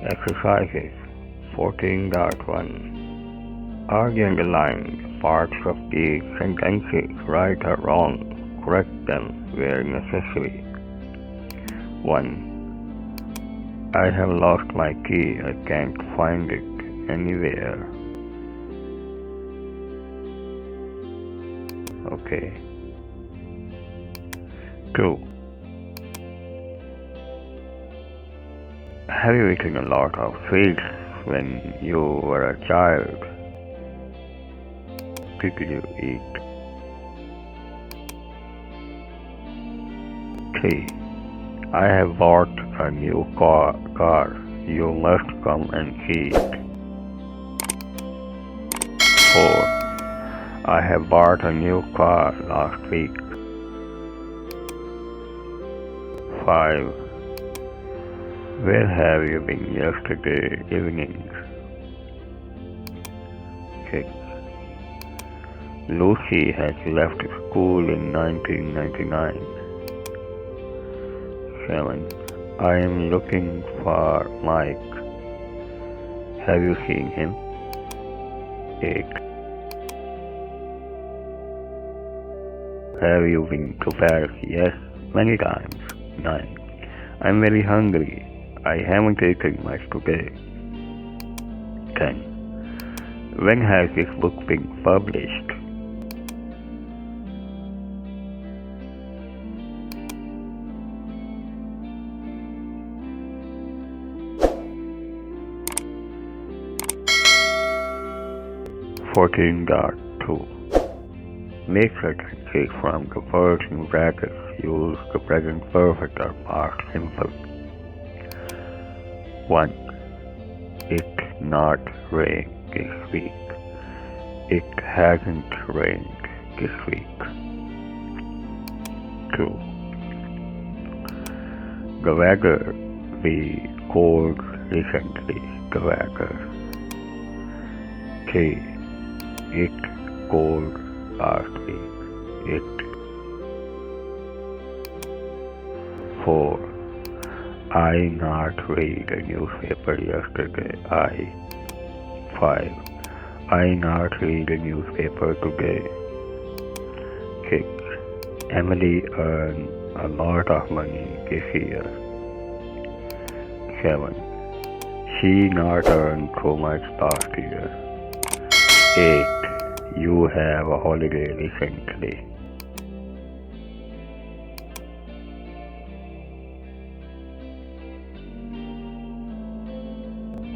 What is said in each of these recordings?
Exercises 14.1. Are the underlined parts of the sentences right or wrong? Correct them where necessary. 1. I have lost my key. I can't find it anywhere. Okay. 2. Have you eaten a lot of sweets when you were a child? Did you eat? 3. I have bought a new car. You must come and see it. 4. I have bought a new car last week. 5. Where have you been yesterday evening? 6. Lucy has left school in 1999. 7. I am looking for Mike. Have you seen him? 8. Have you been to Paris? Yes, many times. 9. I'm very hungry. I haven't eaten much today. 10. When has this book been published? 14.2. Make sentences from the words in brackets. Use the present perfect or past simple. 1. It not rained this week. It hasn't rained this week. 2. The weather be cold recently. The weather. 3. It cold last week. It. 4. I not read a newspaper yesterday. I. 5. I not read a newspaper today. 6. Emily earned a lot of money this year. 7. She not earned so much last year. 8. You have a holiday recently.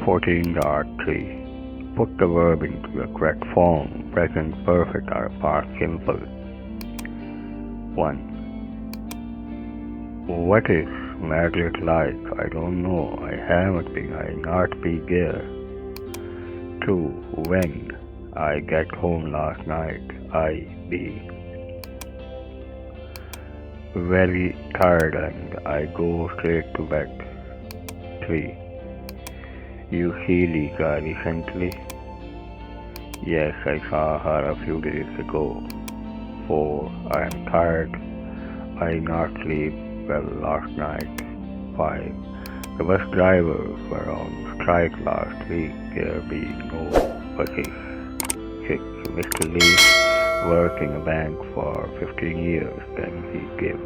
14.3. Put the verb into the correct form, present perfect or past simple. 1. What is Margaret like? I don't know. I haven't been. I not be there. 2. When? I get home last night. I be. Very tired and I go straight to bed. 3. You see Lisa recently? Yes, I saw her a few days ago. 4. I am tired. I not sleep well last night. 5. The bus drivers were on strike last week. There be no buses. 6. Mr. Lee worked in a bank for 15 years. Then he gave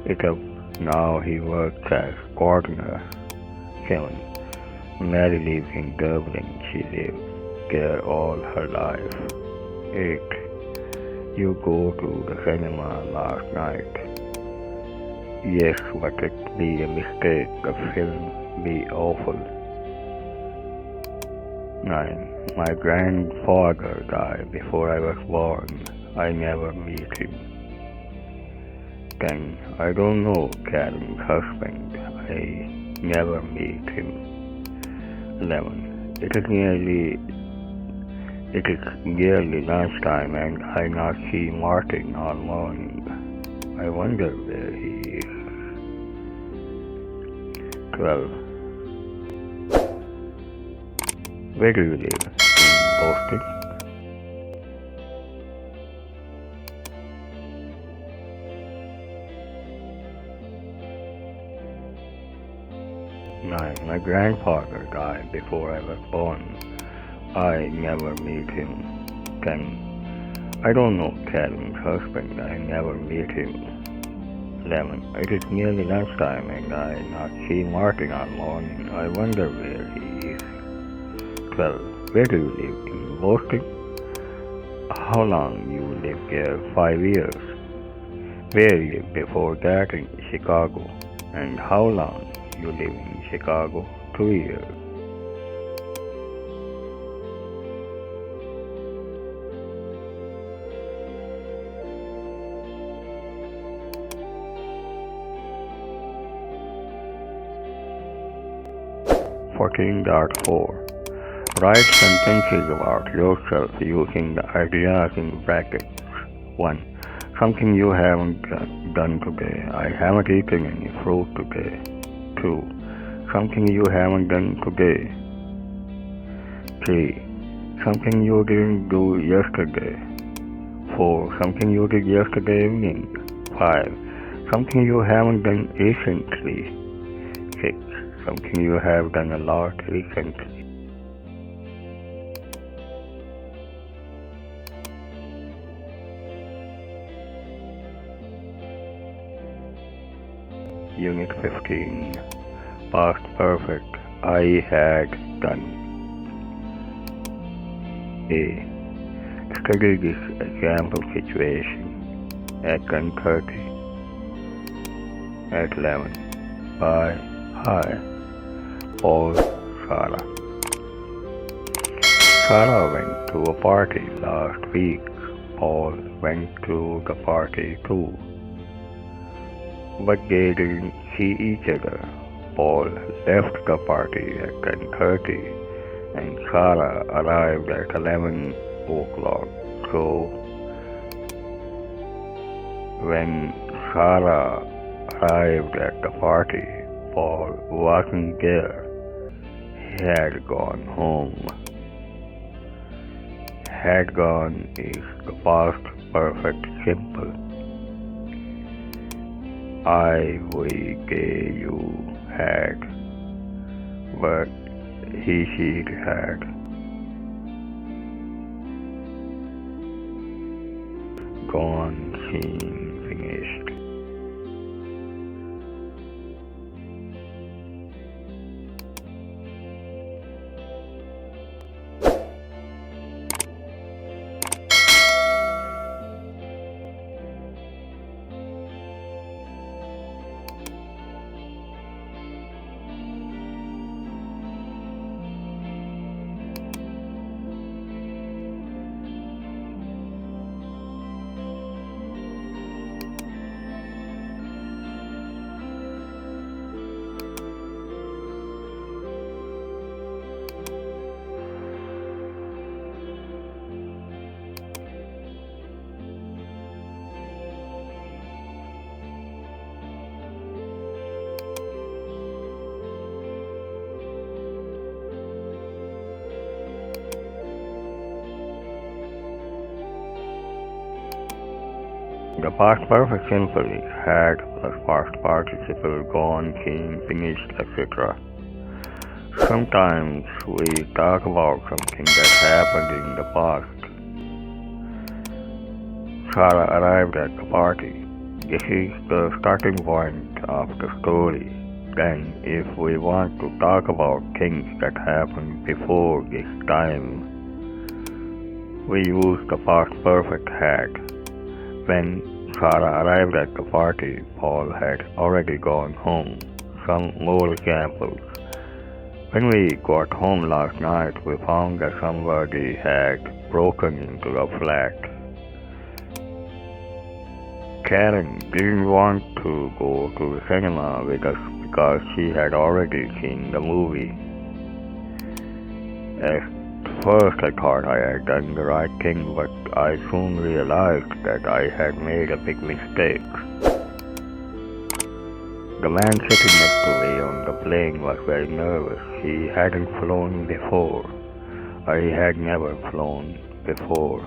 it up. Now he works as gardener. 7. Mary lives in Dublin. She lived there all her life. 8. You go to the cinema last night. Yes, but it be a mistake. The film be awful. 9. My grandfather died before I was born. I never meet him. 10. I don't know Karen's husband. I never meet him. 11. It is nearly lunchtime and I not see Martin all morning. I wonder where he is. 12. Where do you live? In Boston? My grandfather died before I was born. I never meet him. 10. I don't know Karen's husband. I never meet him. 11. It is nearly lunchtime and I not see Martin all morning. I wonder where he is. 12. Where do you live? In Boston? How long you lived there? 5 years. Where you lived before that? In Chicago. And how long you lived in Chicago? 2 years. Fourteen dot 4. Write sentences about yourself using the ideas in brackets. 1. Something you haven't done today. I haven't eaten any fruit today. 2. Something you haven't done today. 3. Something you didn't do yesterday. 4. Something you did yesterday evening. 5. Something you haven't done recently. 6. Something you have done a lot recently. Unit 15. Past perfect. I had done. A. Study this example situation at 10:30, at 11. Bye. Hi. Paul, Sarah. Sarah went to a party last week. Paul went to the party too. But they didn't see each other. Paul left the party at 10:30 and Sarah arrived at 11 o'clock. So when Sarah arrived at the party, Paul wasn't there. He had gone home. Had gone is the past perfect simple. I, we, they, you had, but he, she had. Gone, seen, finished. The past perfect simple is had plus past participle, gone, seen, finished, etc. Sometimes we talk about something that happened in the past. Sarah arrived at the party. This is the starting point of the story. Then, if we want to talk about things that happened before this time, we use the past perfect had. When Sarah arrived at the party, Paul had already gone home. Some more examples. When we got home last night, we found that somebody had broken into the flat. Karen didn't want to go to the cinema with us because she had already seen the movie. At first I thought I had done the right thing, but I soon realized that I had made a big mistake. The man sitting next to me on the plane was very nervous. He hadn't flown before. I had never flown before.